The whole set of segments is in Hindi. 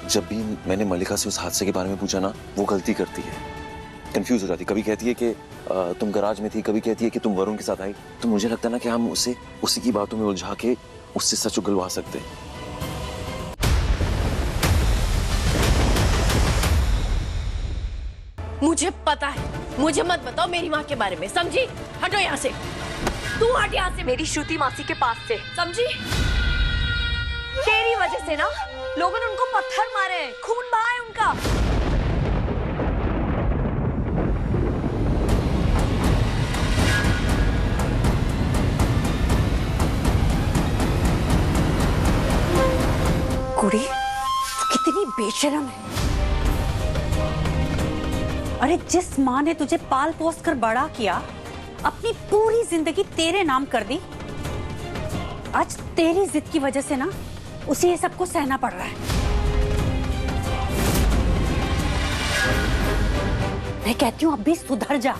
जब भी मैंने मलिका से उस हादसे के बारे में पूछा ना, वो गलती करती है, कंफ्यूज हो जाती। कभी कहती है कि तुम गराज में थी, कभी कहती है कि तुम वरुण के साथ आई। तो मुझे लगता है ना कि हम उसे उसी की बातों में उलझा के उससे सच उगलवा सकते हैं। मुझे पता है, मुझे मत बताओ मेरी माँ के बारे में, समझी? हटो यहाँ से, तू हट यहाँ से मेरी श्रुति मासी के पास से, समझी? तेरी वजह से ना लोगों ने उनको पत्थर मारे हैं, खून बहा है उनका। कुड़ी कितनी बेशरम है। अरे जिस माँ ने तुझे पाल पोस कर बड़ा किया, अपनी पूरी जिंदगी तेरे नाम कर दी, आज तेरी जिद की वजह से ना उसे ये सबको सहना पड़ रहा है। मैं कहती हूँ अब भी सुधर जा,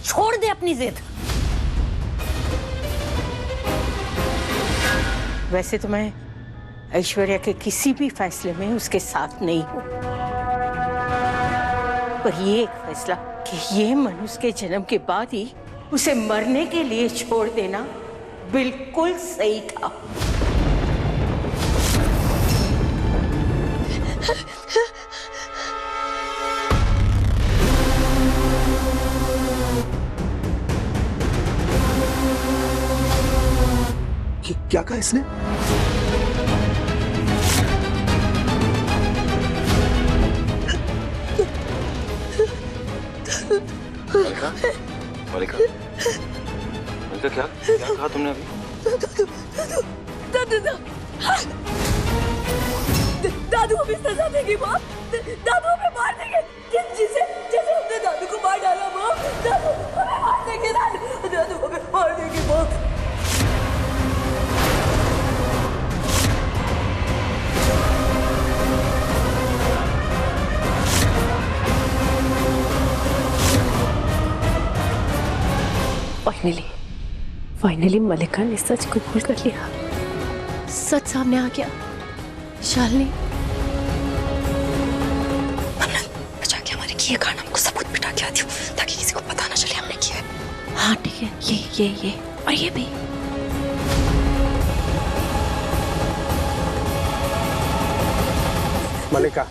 छोड़ दे अपनी जिद। वैसे तो मैं ऐश्वर्या के किसी भी फैसले में उसके साथ नहीं हूँ, पर ये एक फैसला कि ये मनुष्य के जन्म के बाद ही उसे मरने के लिए छोड़ देना बिल्कुल सही था। क्या कहा इसने? मलिका, मलिका क्या कहा तुमने अभी? दादू हमें सजा देगी माँ, दादू हमें मार देंगे, जैसे हमने दादू को मार डाला माँ, दादू हमें मार देंगे, दादू हमें मार देंगे माँ। फाइनली मलिका ने सच कबूल कर लिया, सच सामने आ गया। शालिनी जाके हमारे किए कारण हमको सबूत मिटा के आती हूँ, ताकि किसी को पता ना चले हमने किया है। हाँ ठीक है, ये और ये भी। मलिका,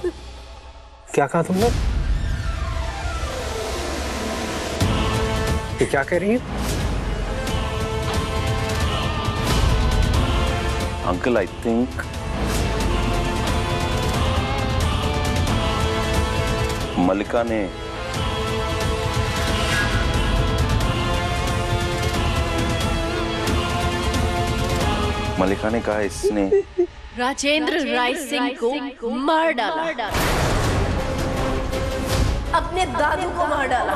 क्या कहा तुमने? ये क्या कह रही है? अंकल, आई थिंक मलिका ने कहा इसने राजेंद्र राय सिंह को मार डाला, अपने दादू को मार डाला।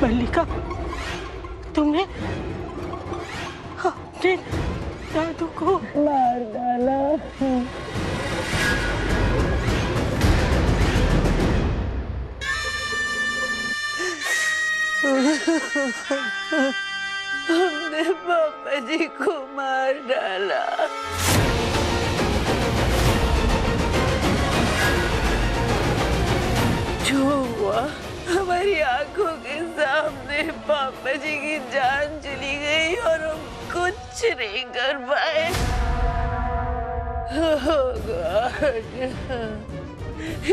मल्लिका, तुमने अपने दादू को मार डाला। हमने पापा जी को मार डाला। जो हुआ हमारी आंखों के सामने, पापा जी की जान चली गई और हम कुछ नहीं कर पाए।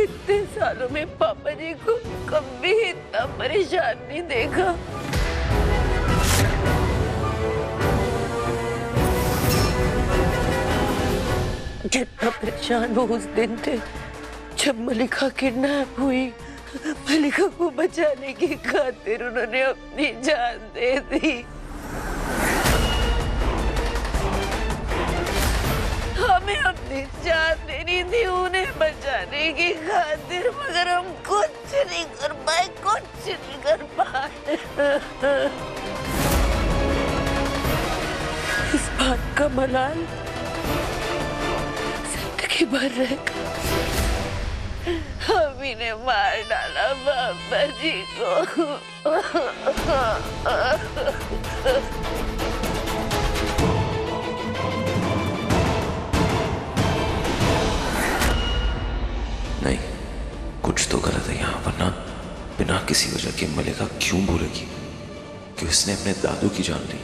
इतने सालों में पापा जी को कभी इतना परेशान नहीं देखा। जितना परेशान वो उस दिन थे जब मलिका किडनैप हुई। मलिका को बचाने की खातिर उन्होंने अपनी जान दे दी। जान देनी थी उन्हें बचाने की खातिर, मगर हम कुछ नहीं कर पाए, कुछ नहीं कर पाए। इस बात का मलाल जिंदगी भर रहेगा। हम इन्हें मार डाला बाबा जी को। नहीं, कुछ तो गलत है यहाँ, वरना बिना किसी वजह के मलिका क्यों बोलेगी कि उसने अपने दादू की जान ली?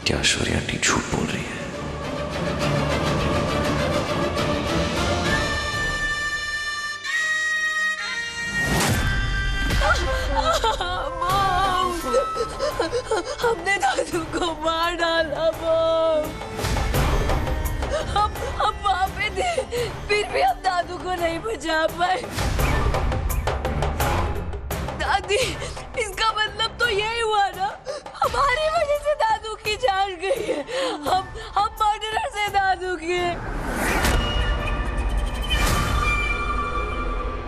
क्या ऐश्वर्या आंटी झूठ बोल रही है? हमने दादू को मार डाला मॉम। हम वहां पे थे, फिर भी हम दादू को नहीं बचा पाए। दादी, इसका मतलब तो यही हुआ ना, हमारी वजह से दादू की जान गई है। हम मर्डरर से दादू की।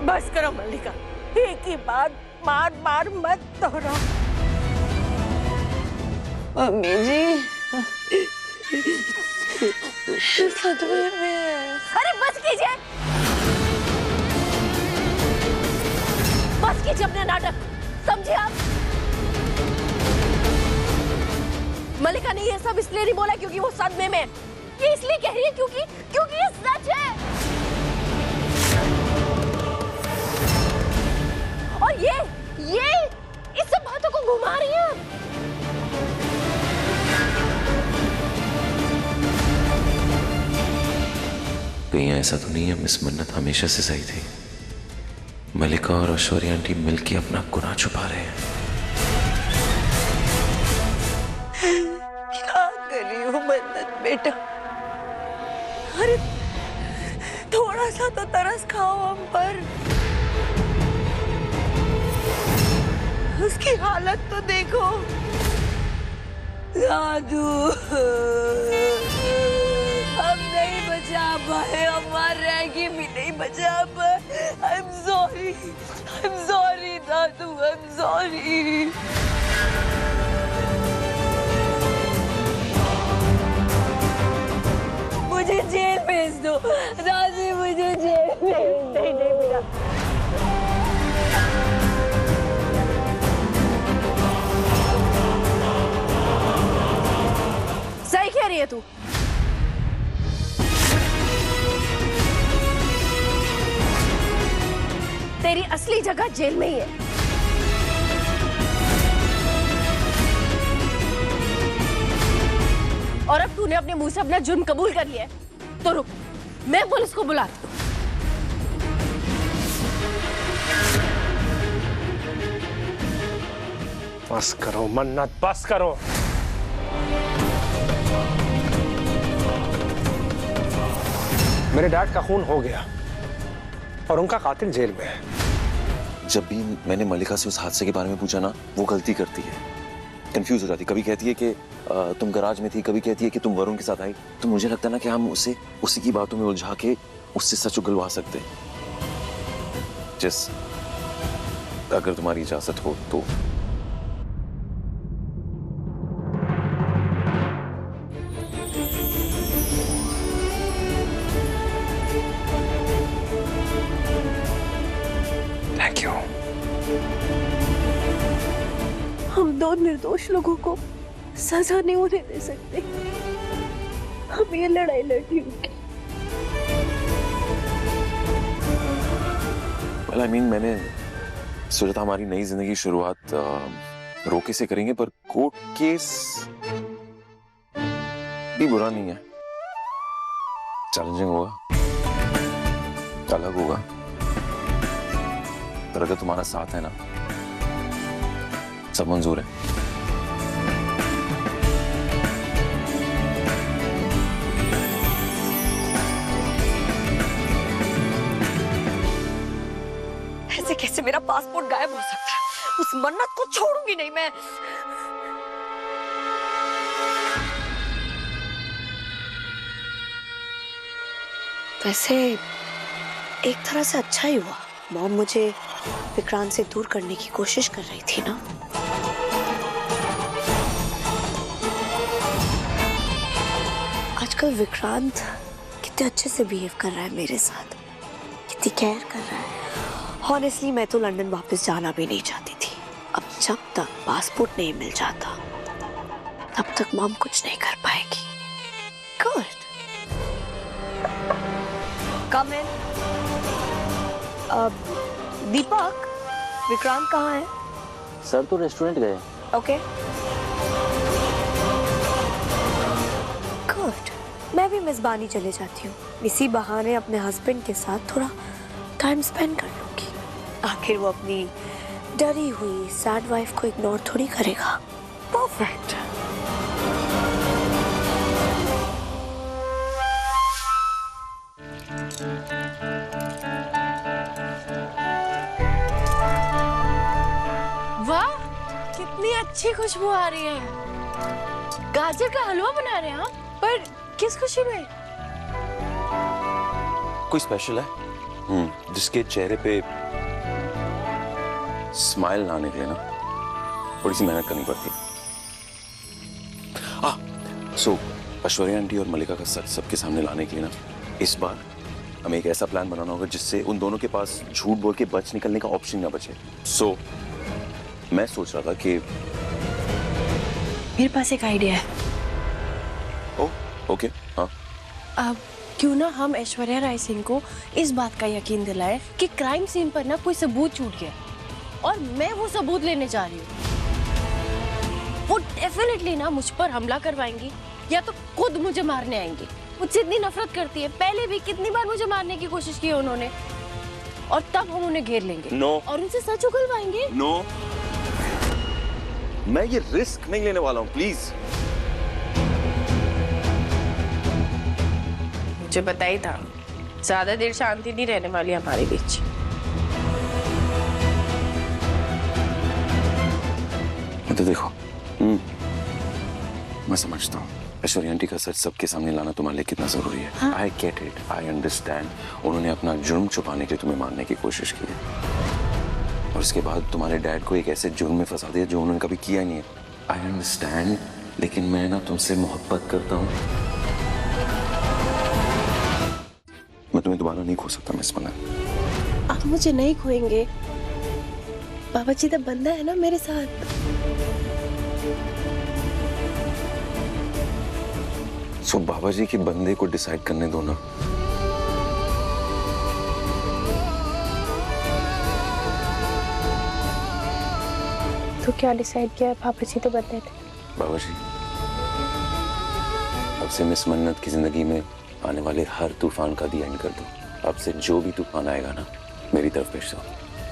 बस करो मल्लिका, एक ही बात बार बार मत दोहराओ। मम्मी जी सदमे में है। अरे बस कीजिए, बस कीजिए अपने नाटक, समझे आप? मल्लिका ने ये सब इसलिए नहीं बोला क्योंकि वो सदमे में है। ये इसलिए कह रही है क्योंकि ये सच है। और ये इस सब बातों को घुमा रही है। कहीं ऐसा तो नहीं है मिस मन्नत हमेशा से सही थी? मलिका और ऐश्वर्या आंटी मिलके अपना गुनाह छुपा रहे हैं। क्या करी हो मन्नत बेटा? अरे थोड़ा सा तो तरस खाओ हम पर। उसकी हालत तो देखो। दादू, हम नहीं बचा पाए, हमारे रैगी भी नहीं बचा पाए। I'm sorry Dadu, I'm sorry। मुझे जेल भेज दो दादी, मुझे जेल भेज। नहीं बेटा, सही कह रही है तू। तेरी असली जगह जेल में ही है। और अब तूने अपने मुंह से अपना जुर्म कबूल कर लिया है, तो रुक, मैं पुलिस को बुलाती हूँ। बस करो मन्नत, बस करो। मेरे डैड का खून हो गया और उनका कातिल जेल में है। जब भी मैंने मलिका से उस हादसे के बारे में पूछा ना, वो गलती करती है, कंफ्यूज हो जाती। कभी कहती है कि तुम गैराज में थी, कभी कहती है कि तुम वरुण के साथ आई। तो मुझे लगता है ना कि हम उसे उसी की बातों में उलझा के उससे सच उगलवा सकते हैं। जिस अगर तुम्हारी इजाजत हो तो। Thank you. हम दो निर्दोष लोगों को सजा नहीं होने दे सकते। हम ये लड़ाई लड़ी होगी। well, I mean, मैंने सोचा था हमारी नई जिंदगी की शुरुआत रोके से करेंगे, पर कोर्ट केस भी बुरा नहीं है। चैलेंजिंग होगा, अलग होगा, पर अगर तुम्हारा साथ है ना, सब मंजूर है। ऐसे कैसे मेरा पासपोर्ट गायब हो सकता है? उस मन्नत को छोड़ूंगी नहीं मैं। वैसे एक तरह से अच्छा ही हुआ। मॉम मुझे विक्रांत से दूर करने की कोशिश कर रही थी ना। आजकल विक्रांत कितने अच्छे से बिहेव कर रहा है मेरे साथ, कितनी केयर कर रहा है। ऑनेस्टली मैं तो लंदन वापस जाना भी नहीं चाहती थी। अब जब तक पासपोर्ट नहीं मिल जाता तब तक मॉम कुछ नहीं कर पाएगी। गुड। कम इन। दीपक, विक्रांत कहाँ है? सर तो रेस्टोरेंट गए। ओके। गुड। मैं भी मेजबानी चले जाती हूँ। इसी बहाने अपने हस्बैंड के साथ थोड़ा टाइम स्पेंड कर लूंगी। आखिर वो अपनी डरी हुई सैड वाइफ को इग्नोर थोड़ी करेगा। परफेक्ट। वाह, कितनी अच्छी खुशबू आ रही है। गाजर का हलवा बना रहे हैं आप? पर किस खुशी में? कोई स्पेशल है? जिसके चेहरे पे स्माइल लाने के लिए ना थोड़ी सी मेहनत करनी पड़ती। सो ऐश्वर्या आंटी और मल्लिका का सच सबके सामने लाने के लिए ना इस बार हमें एक ऐसा प्लान बनाना होगा जिससे उन दोनों के पास झूठ बोल के बच निकलने का ऑप्शन ना बचे। सो मैं सोच रहा था कि मेरे पास एक आइडिया है। ओके। हाँ, अब क्यों ना हम ऐश्वर्या राय सिंह को इस बात का यकीन दिलाए कि क्राइम सीन पर ना कोई सबूत छूट गया और मैं वो सबूत लेने जा रही हूँ। वो डेफिनेटली ना मुझ पर हमला करवाएंगी या तो खुद मुझे मारने आएंगी। मुझसे इतनी नफरत करती है, पहले भी कितनी बार मुझे मारने की कोशिश की उन्होंने, और तब हम उन्हें घेर लेंगे। नो। और उनसे सच उगलवाएंगे। नो, मैं ये रिस्क नहीं लेने वाला हूँ, प्लीज। मुझे पता ही था ज्यादा देर शांति नहीं रहने वाली हमारे बीच। तो देखो, मैं समझता हूँ ऐश्वर्या आंटी का सच सबके सामने लाना तुम्हारे लिए कितना जरूरी है। I get it, I understand. उन्होंने अपना जुर्म छुपाने के लिए तुम्हें मारने की कोशिश की है और उसके बाद तुम्हारे डैड को एक ऐसे जुर्म में फंसा दिया जो उन्होंने कभी किया नहीं है। आई अंडरस्टैंड, लेकिन मैं ना तुमसे मोहब्बत करता हूँ। मैं तुम्हें दोबारा नहीं खो सकता मिस मन्नत। आप मुझे नहीं खोएंगे। बाबा जी तो बंदा है ना मेरे साथ। सो बाबा जी के बंदे को डिसाइड करने दो ना। तो क्या डिसाइड किया? बाबा जी तो बंदे थे। बाबा जी, अब से मिस मन्नत की जिंदगी में आने वाले हर तूफान का दी एंड कर दो। अब से जो भी तूफान आएगा ना मेरी तरफ भेज दो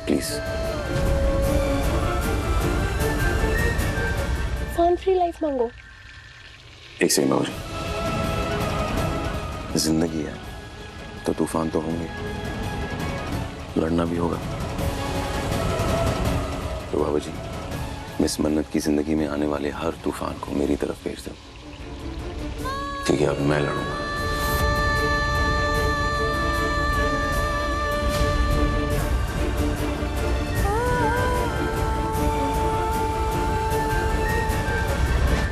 प्लीज। फन फ्री लाइफ मांगो। एक सेकंड बाबा जी, जिंदगी है तो तूफान तो होंगे, लड़ना भी होगा। तो बाबा जी, मिस मन्नत की जिंदगी में आने वाले हर तूफान को मेरी तरफ भेज दो। ठीक है, अब मैं लड़ूंगा।